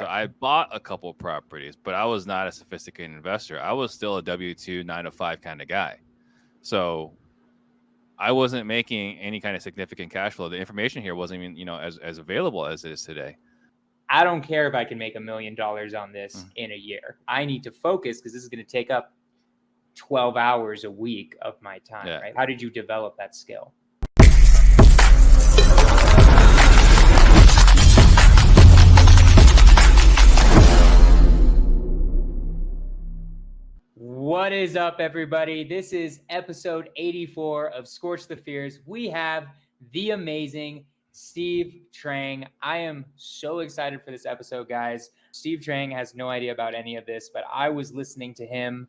So I bought a couple properties, but I was not a sophisticated investor. I was still a W-2 9 to 5 kind of guy. So I wasn't making any kind of significant cash flow. The information here wasn't even, as available as it is today. I don't care if I can make $1 million on this in a year. I need to focus because this is going to take up 12 hours a week of my time, right? How did you develop that skill? What is up, everybody? This is episode 84 of Skorch The Fears. We have the amazing Steve Trang. I am so excited for this episode, guys. Steve Trang has no idea about any of this, but I was listening to him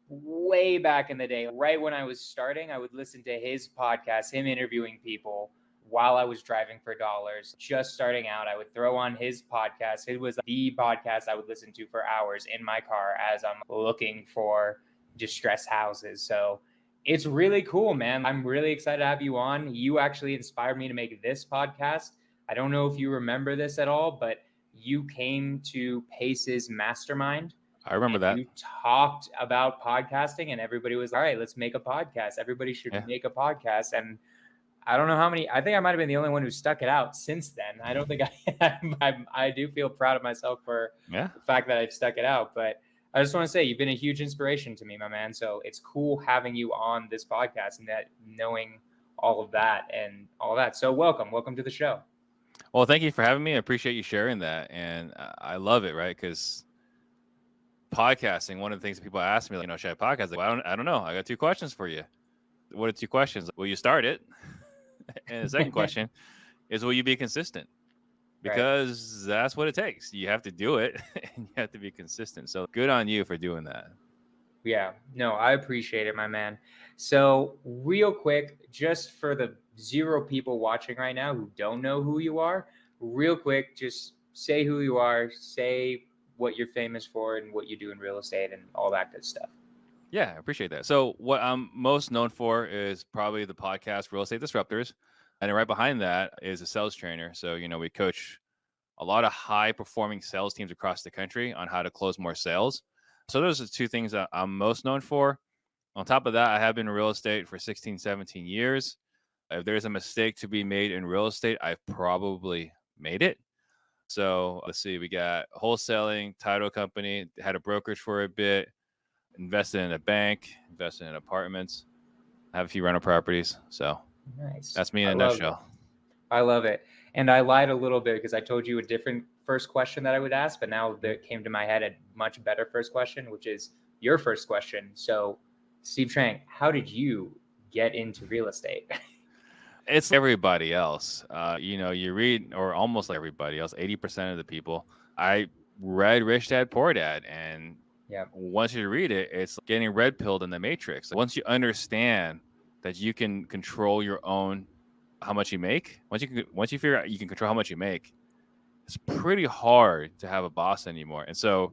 way back in the day. Right when I was starting, I would listen to his podcast, him interviewing people while I was driving for dollars. Just starting out, I would throw on his podcast. It was the podcast I would listen to for hours in my car as I'm looking for distressed houses. So it's really cool, man. I'm really excited to have you on. You actually inspired me to make this podcast. I don't know if you remember this at all, but you came to Pace's mastermind. I remember that. You talked about podcasting and everybody was, all right, let's make a podcast. Everybody should make a podcast. And I don't know how many, I think I might've been the only one who stuck it out since then. I don't think I do feel proud of myself for the fact that I've stuck it out, but I just want to say you've been a huge inspiration to me, my man. So it's cool having you on this podcast and that knowing all of that and all of that. So welcome to the show. Well, thank you for having me. I appreciate you sharing that. And I love it, right? Because podcasting, one of the things that people ask me, should I podcast? Like, well, I don't know. I got 2 questions for you. What are 2 questions? Will you start it? And the second question is, will you be consistent? Because that's what it takes. You have to do it and you have to be consistent. So good on you for doing that. Yeah, no, I appreciate it, my man. So real quick, just for the 0 people watching right now who don't know who you are, real quick, just say who you are, say what you're famous for and what you do in real estate and all that good stuff. Yeah, I appreciate that. So what I'm most known for is probably the podcast Real Estate Disruptors. And then right behind that is a sales trainer. So, we coach a lot of high performing sales teams across the country on how to close more sales. So those are 2 things that I'm most known for. On top of that, I have been in real estate for 16, 17 years. If there's a mistake to be made in real estate, I've probably made it. So let's see, we got wholesaling, title company, had a brokerage for a bit, invested in a bank, invested in apartments, have a few rental properties. So nice. That's me in a nutshell. I love it. And I lied a little bit because I told you a different first question that I would ask, but now that came to my head a much better first question, which is your first question. So Steve Trang, how did you get into real estate? It's everybody else. You read, or almost like everybody else, 80% of the people. I read Rich Dad Poor Dad, and once you read it, it's getting red pilled in the Matrix. Once you understand that you can control your own, how much you make, once you figure out you can control how much you make, it's pretty hard to have a boss anymore. And so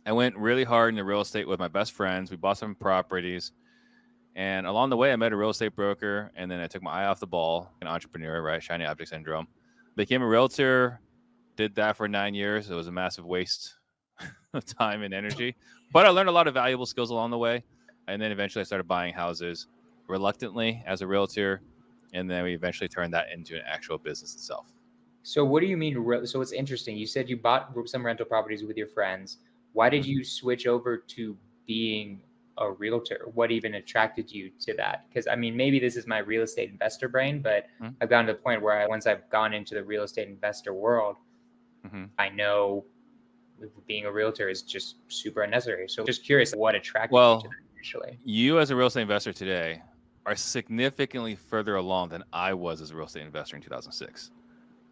I went really hard into real estate with my best friends. We bought some properties. And along the way, I met a real estate broker, and then I took my eye off the ball, an entrepreneur, right? Shiny object syndrome. Became a realtor, did that for 9 years. It was a massive waste of time and energy. But I learned a lot of valuable skills along the way. And then eventually I started buying houses reluctantly as a realtor. And then we eventually turned that into an actual business itself. So what do you mean? So it's interesting. You said you bought some rental properties with your friends. Why did you switch over to being a realtor? What even attracted you to that? Because maybe this is my real estate investor brain, but I've gotten to the point where once I've gone into the real estate investor world, I know being a realtor is just super unnecessary. So just curious what attracted you to that initially. You as a real estate investor today are significantly further along than I was as a real estate investor in 2006.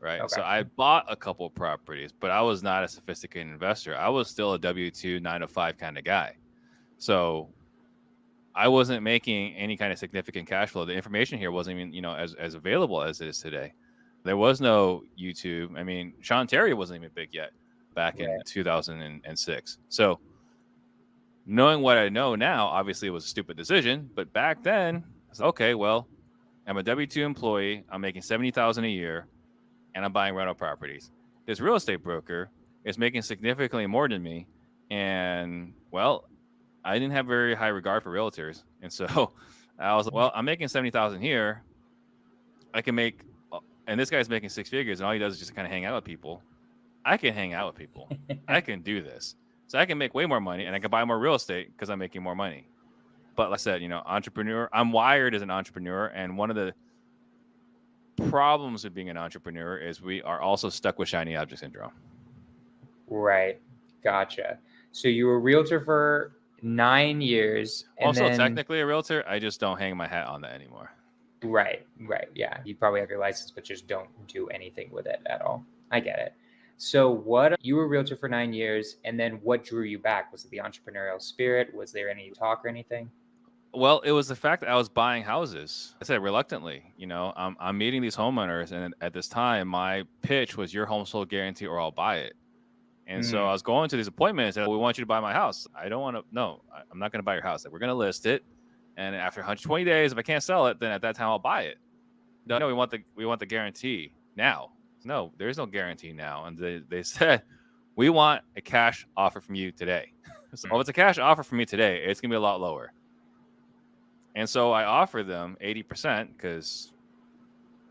Right. Okay. So I bought a couple of properties, but I was not a sophisticated investor. I was still a W-2 9 to 5 kind of guy. So I wasn't making any kind of significant cash flow. The information here wasn't even, as available as it is today. There was no YouTube. Sean Terry wasn't even big yet back in 2006. So knowing what I know now, obviously it was a stupid decision. But back then, I said, okay, well, I'm a W-2 employee. I'm making $70,000 a year, and I'm buying rental properties. this real estate broker is making significantly more than me. And well, I didn't have very high regard for realtors. And so I was like, well, I'm making 70,000 here. I can make, and this guy's making 6 figures, and all he does is just kind of hang out with people. I can hang out with people. I can do this. So I can make way more money, and I can buy more real estate because I'm making more money. But like I said, entrepreneur, I'm wired as an entrepreneur. And one of the problems with being an entrepreneur is we are also stuck with shiny object syndrome. Right. Gotcha. So you were a realtor for 9 years. And also, then... technically a realtor. I just don't hang my hat on that anymore. Right. Yeah. You probably have your license, but just don't do anything with it at all. I get it. So you were a realtor for 9 years, and then what drew you back? Was it the entrepreneurial spirit? Was there any talk or anything? Well, it was the fact that I was buying houses. I said reluctantly, I'm meeting these homeowners, and at this time, my pitch was your home sold guarantee or I'll buy it. And so I was going to these appointments and we want you to buy my house. I don't want to, no, I'm not going to buy your house. We're going to list it. And after 120 days, if I can't sell it, then at that time I'll buy it. No, we want the guarantee now. No, there's no guarantee now. And they said, we want a cash offer from you today. So if it's a cash offer from me today, it's going to be a lot lower. And so I offered them 80% because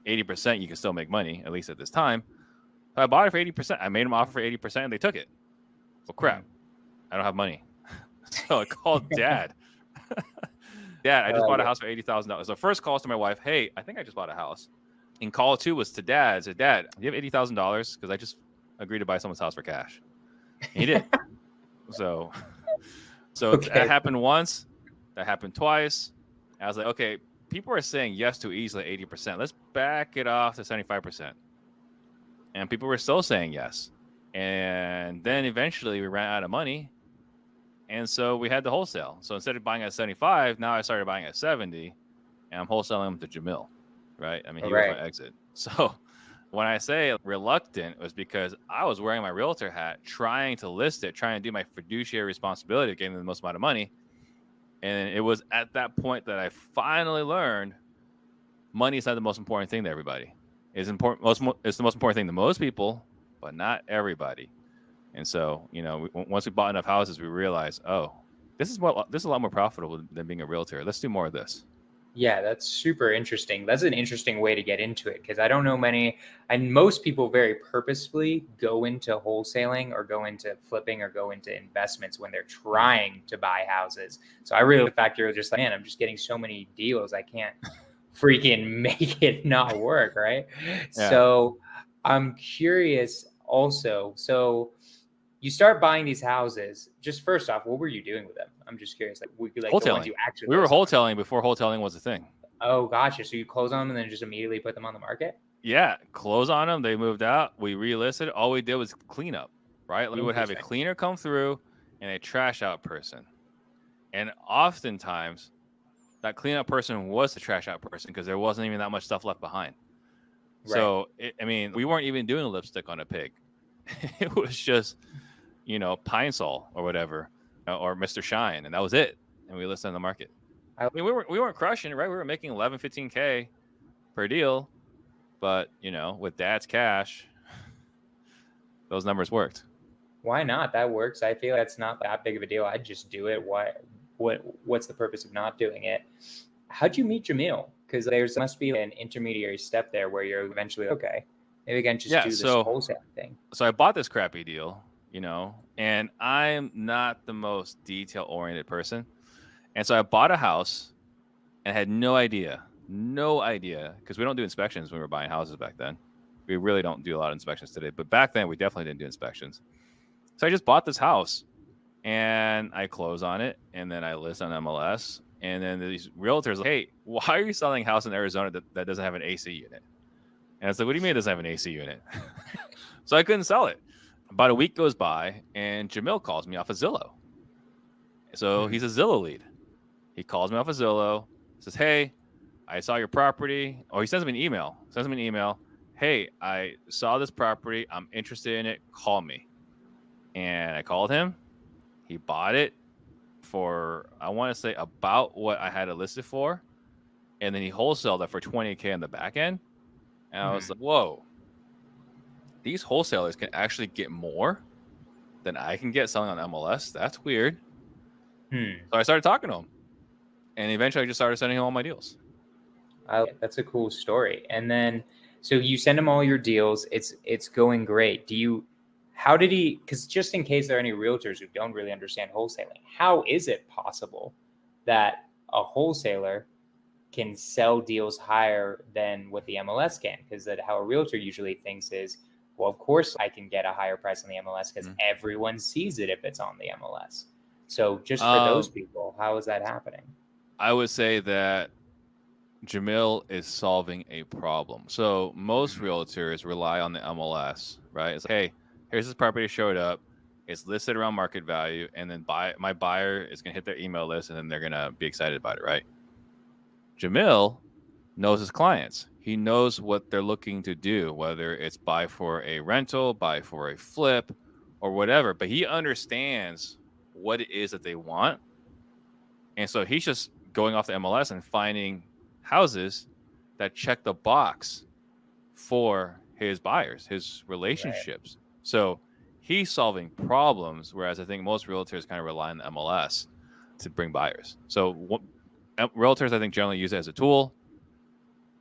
80% you can still make money, at least at this time. So I bought it for 80%. I made them offer for 80% and they took it. Well, crap. I don't have money. So I called Dad. Dad, I just bought a house for $80,000. So first call to my wife, hey, I think I just bought a house. And call 2 was to Dad. I said, Dad, do you have $80,000? Because I just agreed to buy someone's house for cash. And he did. So that happened once. That happened twice. I was like, okay, people are saying yes too easily, 80%. Let's back it off to 75%. And people were still saying yes. And then eventually we ran out of money. And so we had to wholesale. So instead of buying at 75, now I started buying at 70. And I'm wholesaling them to Jamil, right? I mean, he was my exit. So when I say reluctant, it was because I was wearing my realtor hat, trying to list it, trying to do my fiduciary responsibility of getting the most amount of money. And it was at that point that I finally learned money is not the most important thing to everybody. It's important. It's the most important thing to most people, but not everybody. And so, once we bought enough houses, we realized, oh, this is a lot more profitable than being a realtor. Let's do more of this. Yeah, that's super interesting. That's an interesting way to get into it because I don't know many, and most people very purposefully go into wholesaling or go into flipping or go into investments when they're trying to buy houses. So I really, the fact you're just like, man, I'm just getting so many deals, I can't freaking make it not work, right? Yeah. So I'm curious also. So you start buying these houses. Just first off, what were you doing with them? I'm just curious. Wholesaling. We were wholesaling before wholesaling was a thing. Oh, gotcha. So you close on them and then just immediately put them on the market? Yeah, close on them. They moved out. We relisted. All we did was clean up, right? We would have a cleaner come through and a trash out person. And oftentimes, that cleanup person was the trash out person because there wasn't even that much stuff left behind. Right. So, we weren't even doing lipstick on a pig. It was just, Pine Sol or whatever, or Mr. Shine, and that was it. And we listed on the market. We weren't crushing it, right? We were making 11, 15K per deal, but with Dad's cash, those numbers worked. Why not? That works. I feel that's not that big of a deal. I'd just do it. What's the purpose of not doing it? How'd you meet Jamil? Because there must be an intermediary step there where you're eventually okay. Maybe we can just do this wholesale thing. So I bought this crappy deal, and I'm not the most detail-oriented person. And so I bought a house and had no idea, because we don't do inspections when we were buying houses back then. We really don't do a lot of inspections today. But back then, we definitely didn't do inspections. So I just bought this house, and I close on it, and then I list on MLS. And then these realtors like, hey, why are you selling a house in Arizona that doesn't have an AC unit? And it's like, what do you mean it doesn't have an AC unit? So I couldn't sell it. About a week goes by, and Jamil calls me off of Zillow. So he's a Zillow lead. He calls me off of Zillow, says, hey, I saw your property. Or he sends me an email. Hey, I saw this property. I'm interested in it. Call me. And I called him. He bought it for, I want to say, about what I had it listed for. And then he wholesaled it for $20K on the back end. And I was like, whoa. these wholesalers can actually get more than I can get selling on MLS. That's weird. So I started talking to him, and eventually I just started sending him all my deals. That's a cool story. And then, so you send him all your deals. It's going great. How did he, because just in case there are any realtors who don't really understand wholesaling, how is it possible that a wholesaler can sell deals higher than what the MLS can? Because that how a realtor usually thinks is, well, of course I can get a higher price on the MLS because everyone sees it if it's on the MLS. So just for those people, how is that happening? I would say that Jamil is solving a problem. So most realtors rely on the MLS, right? It's like, hey, here's this property showed up. It's listed around market value, and then my buyer is gonna hit their email list, and then they're gonna be excited about it, right? Jamil knows his clients. He knows what they're looking to do, whether it's buy for a rental, buy for a flip, or whatever. But he understands what it is that they want. And so he's just going off the MLS and finding houses that check the box for his buyers, his relationships. Right. So he's solving problems, whereas I think most realtors kind of rely on the MLS to bring buyers. So realtors, I think, generally use it as a tool.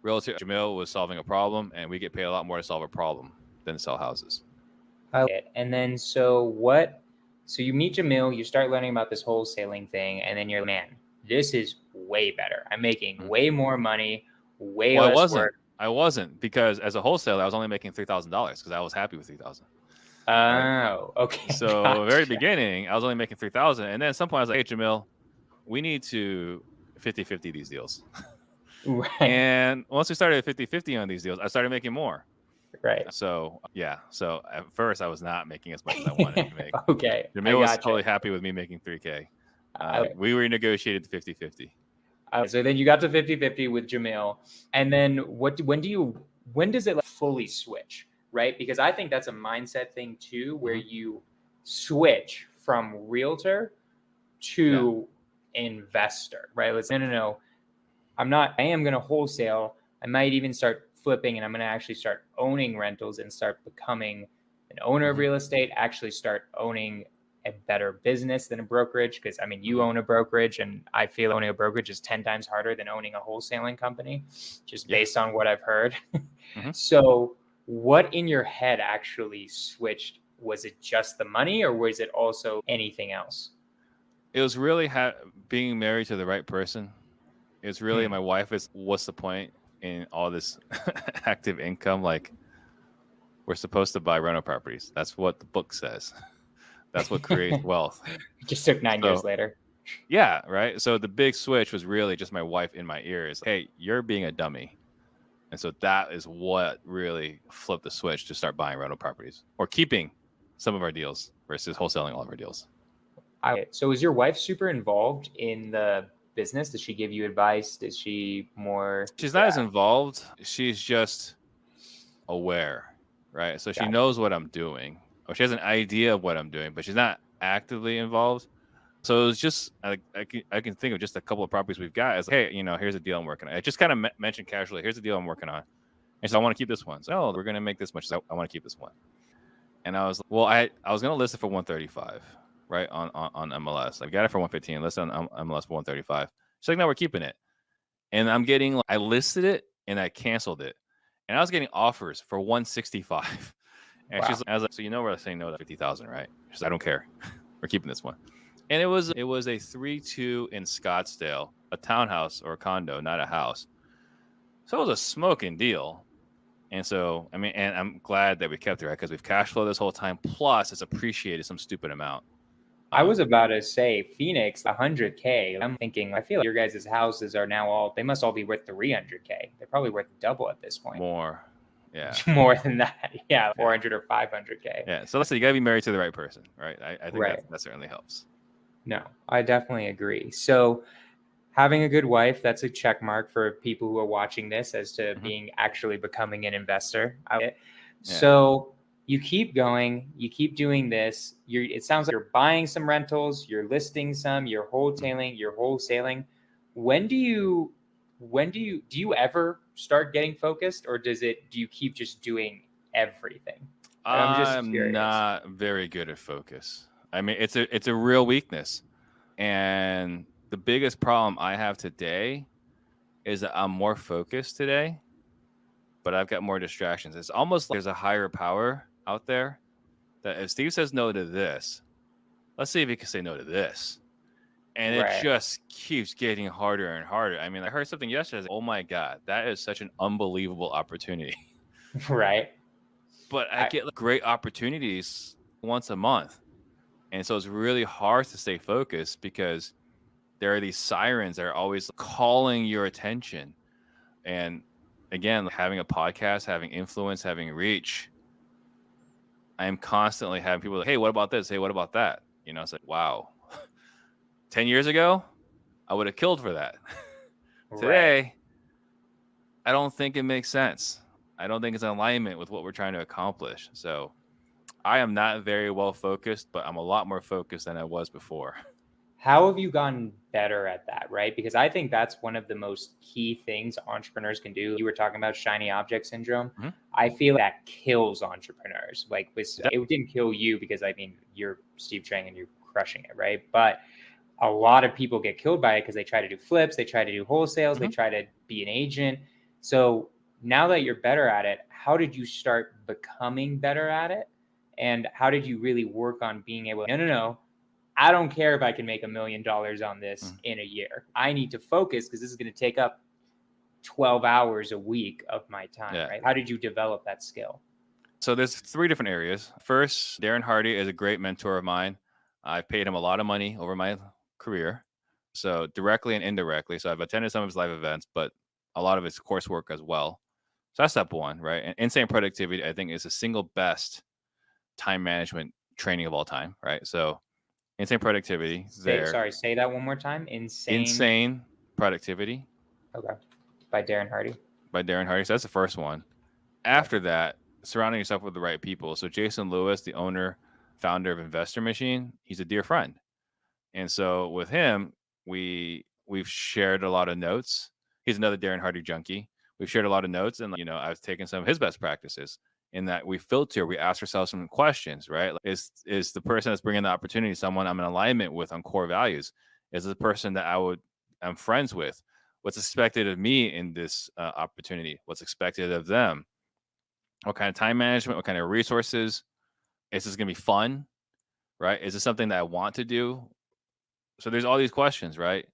Realtor Jamil was solving a problem, and we get paid a lot more to solve a problem than to sell houses. And then so you meet Jamil, you start learning about this wholesaling thing, and then you're, man, this is way better. I'm making way more money, way less work. I wasn't, because as a wholesaler, I was only making $3,000 because I was happy with $3,000. Oh, okay. So gotcha. Very beginning, I was only making $3,000, and then at some point I was like, hey, Jamil, we need to 50-50 these deals. Right. And once we started 50-50 on these deals, I started making more. Right. So yeah. So at first I was not making as much as I wanted to make. Okay. Jamil was totally happy with me making $3K. We renegotiated 50-50. So then you got to 50-50 with Jamil. And then when does it fully switch? Right? Because I think that's a mindset thing too, where you switch from realtor to investor, right? No. I am going to wholesale. I might even start flipping, and I'm going to actually start owning rentals and start becoming an owner of real estate, actually start owning a better business than a brokerage. Because I mean, you own a brokerage, and I feel owning a brokerage is 10 times harder than owning a wholesaling company, just based on what I've heard. So what in your head actually switched? Was it just the money, or was it also anything else? It was really being married to the right person. It's really my wife is, what's the point in all this active income? Like, we're supposed to buy rental properties. That's what the book says. That's what creates wealth. It just took 9 years later. Yeah, right. So the big switch was really just my wife in my ears. Hey, you're being a dummy. And so that is what really flipped the switch to start buying rental properties or keeping some of our deals versus wholesaling all of our deals. So is your wife super involved in the business? Does she give you advice? Is she more? She's not as involved. She's just aware, right? So she knows what I'm doing, or she has an idea of what I'm doing, but she's not actively involved. So it's just I can think of just a couple of properties we've got. It's like, hey, here's a deal I'm working on. I just kind of mentioned casually, here's a deal I'm working on, and so I want to keep this one. So we're gonna make this much. So I want to keep this one. And I was like, well, I was gonna list it for 135. Right on MLS. I got it for 115. Listed on MLS for 135. She's like, no, we're keeping it. And I'm getting, I listed it and I canceled it. And I was getting offers for 165. And she's like, I was like, so we're saying no to 50,000, right? She's like, I don't care. We're keeping this one. And it was a 3-2 in Scottsdale, a townhouse or a condo, not a house. So it was a smoking deal. And so, I mean, and I'm glad that we kept it, right? Because we've cash flow this whole time. Plus, it's appreciated some stupid amount. I was about to say Phoenix, 100K. I'm thinking, I feel like your guys' houses are now they must all be worth 300K. They're probably worth double at this point. More. Yeah. More than that. Yeah. 400 or 500K. Yeah. So let's say you got to be married to the right person, right? I think that certainly helps. No, I definitely agree. So having a good wife, that's a check mark for people who are watching this as to being actually becoming an investor. So you keep going, you keep doing this. It sounds like you're buying some rentals, you're listing some, you're wholesaling. When do you ever start getting focused, or do you keep just doing everything? I'm just I'm curious. not very good at focus. I mean, it's a real weakness. And the biggest problem I have today is that I'm more focused today, but I've got more distractions. It's almost like there's a higher power out there that if Steve says no to this, let's see if he can say no to this. And it Right. just keeps getting harder and harder. I mean, I heard something yesterday. I was like, oh my God, that is such an unbelievable opportunity. Right. But I get like, great opportunities once a month. And so it's really hard to stay focused because there are these sirens that are always calling your attention. And again, having a podcast, having influence, having reach, I am constantly having people like, hey, what about this? Hey, what about that? You know, it's like, wow. 10 years ago, I would have killed for that. Today, I don't think it makes sense. I don't think it's in alignment with what we're trying to accomplish. So I am not very well focused, but I'm a lot more focused than I was before. How have you gotten better at that, right? Because I think that's one of the most key things entrepreneurs can do. You were talking about shiny object syndrome. Mm-hmm. I feel that kills entrepreneurs. Like it didn't kill you because I mean you're Steve Trang and you're crushing it, right? But a lot of people get killed by it because they try to do flips, they try to do wholesales, they try to be an agent. So now that you're better at it, how did you start becoming better at it? And how did you really work on being able to, no, I don't care if I can make $1 million on this in a year. I need to focus because this is going to take up 12 hours a week of my time, right? How did you develop that skill? So there's 3 different areas. First, Darren Hardy is a great mentor of mine. I've paid him a lot of money over my career, so directly and indirectly. So I've attended some of his live events, but a lot of his coursework as well. So that's step 1, right? And Insane Productivity, I think, is the single best time management training of all time, right? So Insane Productivity. Say that one more time. Insane Productivity. Okay. By Darren Hardy. So that's the first one. After that, surrounding yourself with the right people. So Jason Lewis, the owner, founder of Investor Machine, he's a dear friend. And so with him, we've shared a lot of notes. He's another Darren Hardy junkie. We've shared a lot of notes, and I've taken some of his best practices in that we filter, we ask ourselves some questions, right? Is the person that's bringing the opportunity someone I'm in alignment with on core values? Is the person that I'm friends with? What's expected of me in this opportunity? What's expected of them? What kind of time management? What kind of resources? Is this going to be fun? Right? Is this something that I want to do? So there's all these questions, right?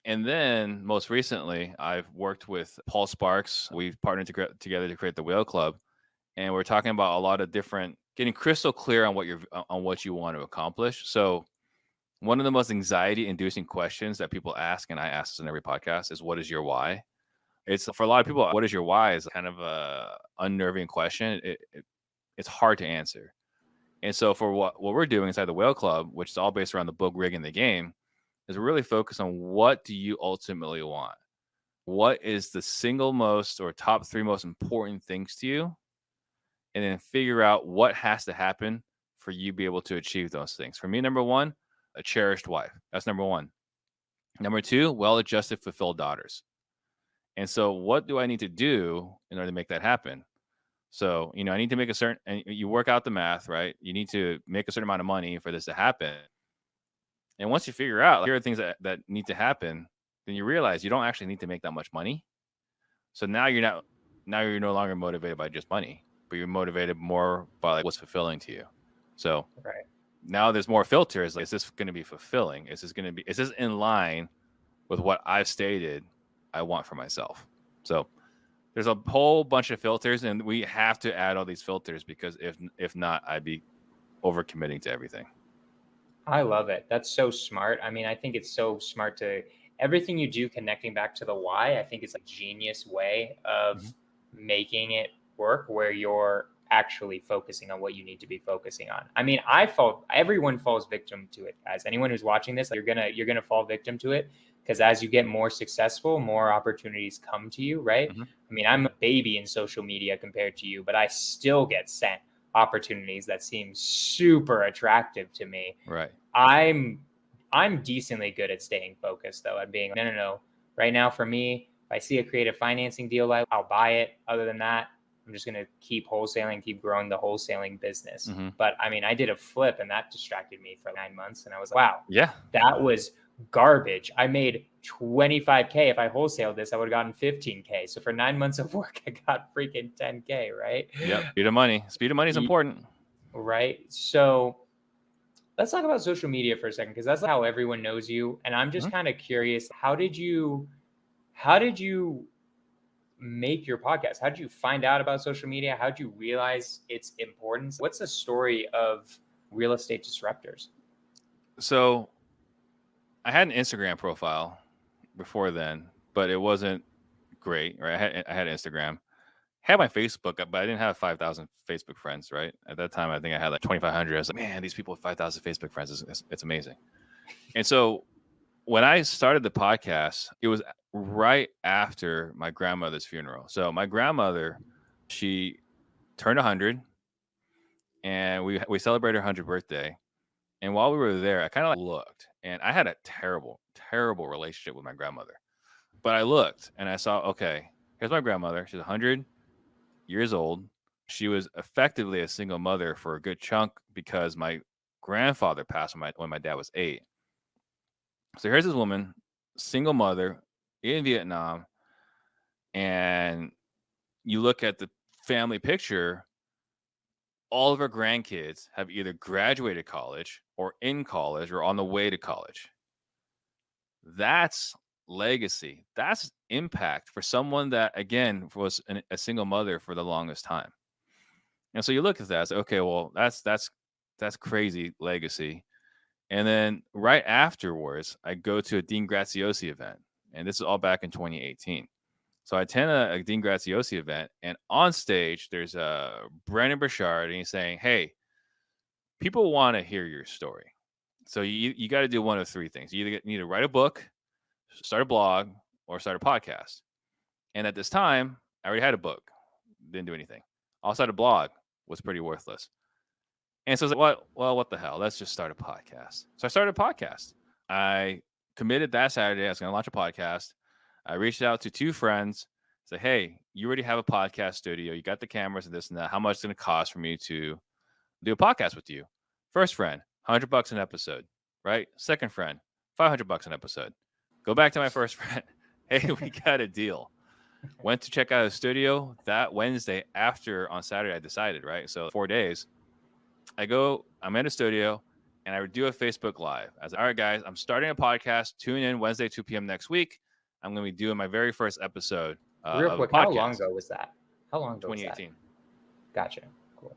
And then most recently, I've worked with Paul Sparks. We've partnered together to create the Whale Club, and we're talking about a lot of different, getting crystal clear on what you want to accomplish. So one of the most anxiety-inducing questions that people ask, and I ask this in every podcast, is what is your why? It's for a lot of people, what is your why is kind of a unnerving question. It's hard to answer. And so for what we're doing inside the Whale Club, which is all based around the book Rig in the Game, is really focus on what do you ultimately want? What is the single most or top 3 most important things to you? And then figure out what has to happen for you to be able to achieve those things. For me, number 1, a cherished wife. That's number 1. Number 2, well-adjusted, fulfilled daughters. And so what do I need to do in order to make that happen? So, I need to make and you work out the math, right? You need to make a certain amount of money for this to happen. And once you figure out, here are things that need to happen, then you realize you don't actually need to make that much money. So now you're no longer motivated by just money, but you're motivated more by what's fulfilling to you. So now there's more filters. Like, is this going to be fulfilling? Is this in line with what I've stated I want for myself? So there's a whole bunch of filters, and we have to add all these filters because if not, I'd be overcommitting to everything. I love it. That's so smart. I mean, I think it's so smart to everything you do connecting back to the why. I think it's a genius way of making it work where you're actually focusing on what you need to be focusing on. I mean, everyone falls victim to it, guys. Anyone who's watching this, you're gonna fall victim to it because as you get more successful, more opportunities come to you, right? I mean, I'm a baby in social media compared to you, but I still get sent opportunities that seem super attractive to me. Right. I'm decently good at staying focused though, and being no. Right now for me, if I see a creative financing deal, I'll buy it. Other than that, I'm just going to keep wholesaling, keep growing the wholesaling business. Mm-hmm. But I mean, I did a flip and that distracted me for 9 months. And I was like, wow, yeah, that was garbage. I made $25K. If I wholesaled this, I would have gotten $15K. So for 9 months of work, I got freaking $10K, right? Yep. Speed of money. Speed of money is important. Right. So let's talk about social media for a second, because that's how everyone knows you. And I'm just kind of curious, how did you make your podcast? How did you find out about social media? How did you realize its importance? What's the story of Real Estate Disruptors? So I had an Instagram profile before then, but it wasn't great, right? I had Instagram, had my Facebook, but I didn't have 5,000 Facebook friends, right? At that time, I think I had like 2,500. I was like, man, these people with 5,000 Facebook friends, it's amazing. And so when I started the podcast, it was right after my grandmother's funeral. So my grandmother, she turned 100, and we celebrated her 100th birthday. And while we were there, I kind of like looked, and I had a terrible, terrible relationship with my grandmother. But I looked and I saw, okay, here's my grandmother. She's 100 years old. She was effectively a single mother for a good chunk because my grandfather passed when my dad was 8. So here's this woman, single mother in Vietnam, and you look at the family picture, all of her grandkids have either graduated college or in college or on the way to college. That's legacy. That's impact for someone that, again, was a single mother for the longest time. And so you look at that, say, okay, well, that's crazy legacy. And then right afterwards, I go to a Dean Graziosi event, and this is all back in 2018. So I attend a Dean Graziosi event, and on stage, there's Brandon Burchard, and he's saying, hey, people want to hear your story. So you got to do one of 3 things. You either need to write a book, start a blog, or start a podcast. And at this time, I already had a book. Didn't do anything. Also had a blog. Was pretty worthless. And so I was like, what the hell? Let's just start a podcast. So I started a podcast. I committed that Saturday. I was going to launch a podcast. I reached out to 2 friends. Said, hey, you already have a podcast studio. You got the cameras and this and that. How much is it going to cost for me to do a podcast with you? First friend, $100 an episode, right? Second friend, $500 an episode. Go back to my first friend. Hey, we got a deal. Went to check out a studio that Wednesday after on Saturday I decided, right? So 4 days. I'm in a studio and I would do a Facebook Live. I was like, all right, guys, I'm starting a podcast. Tune in Wednesday, 2 p.m. next week. I'm going to be doing my very first episode Real quick, how long ago was that? How long ago 2018. was that? Gotcha. Cool.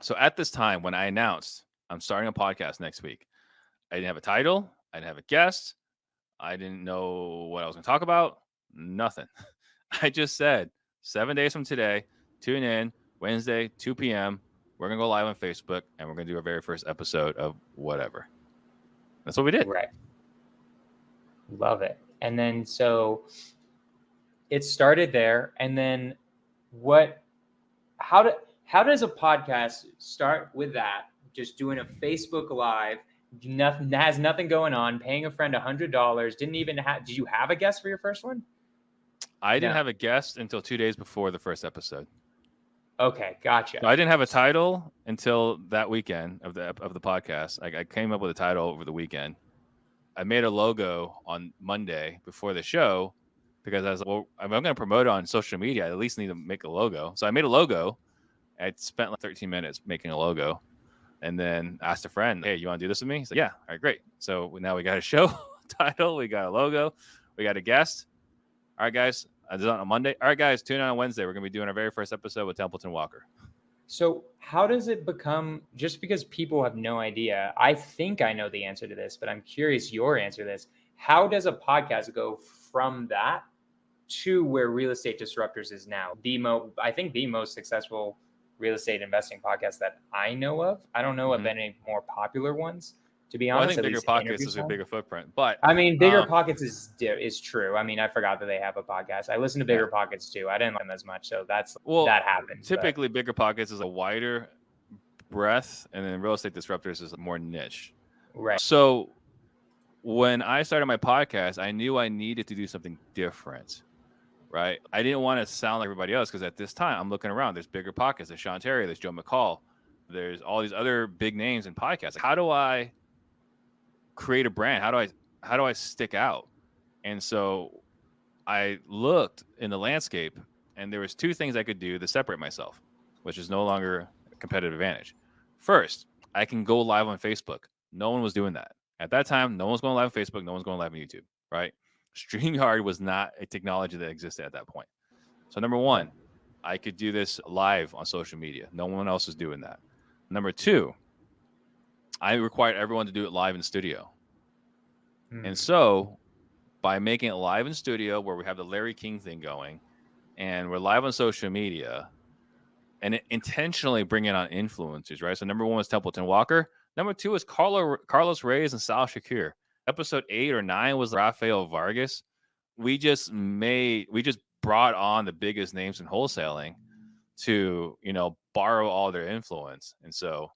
So at this time, when I announced I'm starting a podcast next week, I didn't have a title. I didn't have a guest. I didn't know what I was going to talk about. Nothing. I just said 7 days from today, tune in Wednesday, 2 p.m. We're going to go live on Facebook and we're going to do our very first episode of whatever. That's what we did. Right. Love it. And then, so it started there. And then how does a podcast start with that? Just doing a Facebook Live, nothing, has nothing going on, paying a friend $100. Did you have a guest for your first one? I didn't have a guest until 2 days before the first episode. Okay, gotcha. So I didn't have a title until that weekend of the podcast. I came up with a title over the weekend. I made a logo on Monday before the show because I was like, well, if I'm going to promote it on social media, I at least need to make a logo. So I made a logo. I spent like 13 minutes making a logo and then asked a friend, hey, you want to do this with me? He's like, yeah, all right, great. So now we got a show title, we got a logo, we got a guest. All right, guys, I did it on Monday. All right, guys, tune in on Wednesday. We're going to be doing our very first episode with Templeton Walker. So how does it become, just because people have no idea, I think I know the answer to this, but I'm curious your answer to this. How does a podcast go from that to where Real Estate Disruptors is now? I think the most successful real estate investing podcast that I know of. I don't know of any more popular ones, to be honest. I think Bigger Pockets is a bigger footprint, but I mean, Bigger Pockets is true. I mean, I forgot that they have a podcast. I listen to Bigger Pockets too. I didn't like them as much, so that happens. Typically, Bigger Pockets is a wider breadth, and then Real Estate Disruptors is more niche. Right. So when I started my podcast, I knew I needed to do something different, right? I didn't want to sound like everybody else because at this time I'm looking around. There's bigger podcasts. There's Sean Terry. There's Joe McCall. There's all these other big names in podcasts. How do I create a brand? How do I stick out? And so I looked in the landscape, and there was two things I could do to separate myself, which is no longer a competitive advantage. First, I can go live on Facebook. No one was doing that. At that time, no one was going live on Facebook. No one was going live on YouTube, right? StreamYard was not a technology that existed at that point. So number one, I could do this live on social media. No one else was doing that. Number two, I required everyone to do it live in studio. And so by making it live in studio where we have the Larry King thing going and we're live on social media and intentionally bringing on influencers, right? So number one was Templeton Walker. Number two is Carlos Reyes and Sal Shakir. Episode 8 or 9 was Rafael Vargas. We just brought on the biggest names in wholesaling to, borrow all their influence. And so,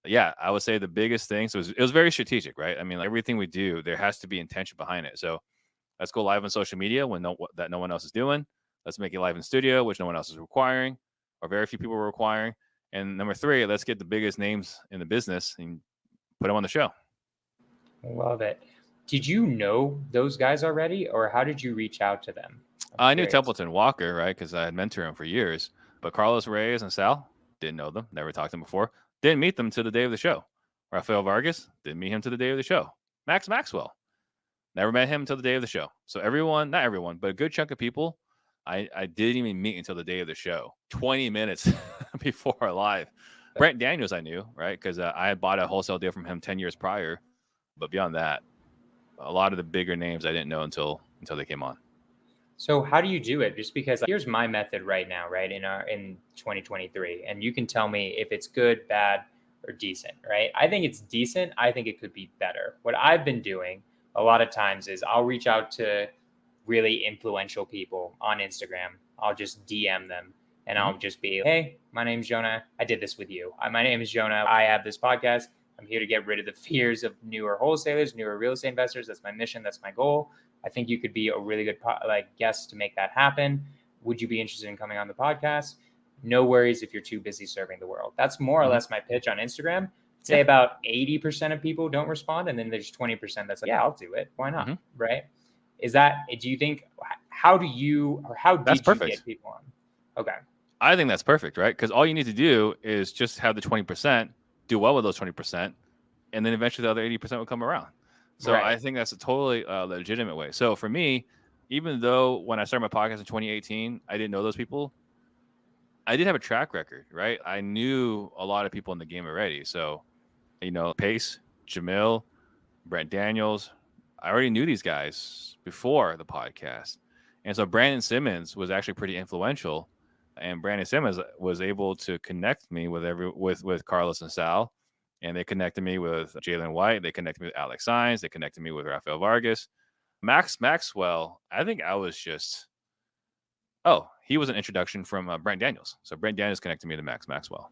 yeah, I would say the biggest thing, so it was very strategic, right? I mean, like everything we do, there has to be intention behind it. So let's go live on social media when no one else is doing. Let's make it live in studio, which no one else is requiring, or very few people were requiring. And number three, let's get the biggest names in the business and put them on the show. Love it. Did you know those guys already, or how did you reach out to them? I knew Templeton Walker, right, because I had mentored him for years. But Carlos Reyes and Sal, didn't know them, never talked to them before. Didn't meet them to the day of the show. Rafael Vargas, didn't meet him to the day of the show. Max Maxwell, never met him until the day of the show. So not everyone, but a good chunk of people, I didn't even meet until the day of the show, 20 minutes before live. Brent Daniels I knew, right, because I had bought a wholesale deal from him 10 years prior. But beyond that, a lot of the bigger names I didn't know until they came on. So how do you do it? Just because here's my method right now, right, in 2023, and you can tell me if it's good, bad, or decent, right? I think it's decent. I think it could be better. What I've been doing a lot of times is I'll reach out to really influential people on Instagram. I'll just DM them and I'll just be, hey, my name's Jonah. I did this with you. My name is Jonah. I have this podcast. I'm here to get rid of the fears of newer wholesalers, newer real estate investors. That's my mission. That's my goal. I think you could be a really good guest to make that happen. Would you be interested in coming on the podcast? No worries if you're too busy serving the world. That's more or less my pitch on Instagram. Say about 80% of people don't respond, and then there's 20% that's like, yeah, I'll do it. Why not? Right? Do you think, how did you get people on? Okay. I think that's perfect, right? Because all you need to do is just have the 20%, do well with those 20%, and then eventually the other 80% will come around. So I think that's a totally legitimate way. So for me, even though when I started my podcast in 2018, I didn't know those people, I did have a track record, right? I knew a lot of people in the game already. So, Pace, Jamil, Brent Daniels, I already knew these guys before the podcast. And so Brandon Simmons was actually pretty influential. And Brandon Simmons was able to connect me with Carlos and Sal. And they connected me with Jalen White. They connected me with Alex Saenz. They connected me with Rafael Vargas. Max Maxwell, I think I was just... he was an introduction from Brent Daniels. So Brent Daniels connected me to Max Maxwell.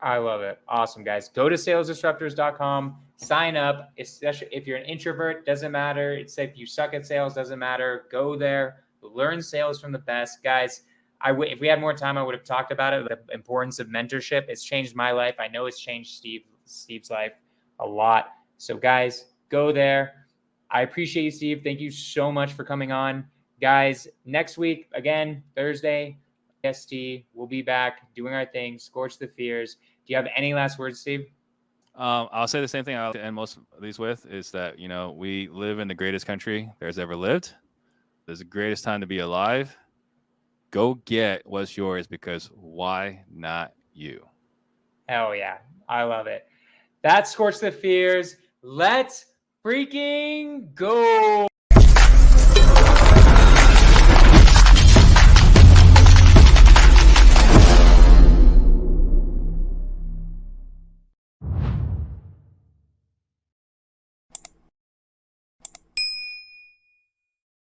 I love it. Awesome, guys. Go to salesdisruptors.com. Sign up, especially if you're an introvert. Doesn't matter. It's if you suck at sales, doesn't matter. Go there. Learn sales from the best. Guys, if we had more time, I would have talked about it, the importance of mentorship. It's changed my life. I know it's changed Steve's life a lot. So, guys, go there. I appreciate you, Steve. Thank you so much for coming on. Guys, next week, again, Thursday, ST, we'll be back doing our thing, Skorch the Fears. Do you have any last words, Steve? I'll say the same thing I'll end most of these with, is that, we live in the greatest country there's ever lived. There's the greatest time to be alive. Go get what's yours, because why not you? Hell yeah. I love it. That's Skorch the Fears. Let's freaking go.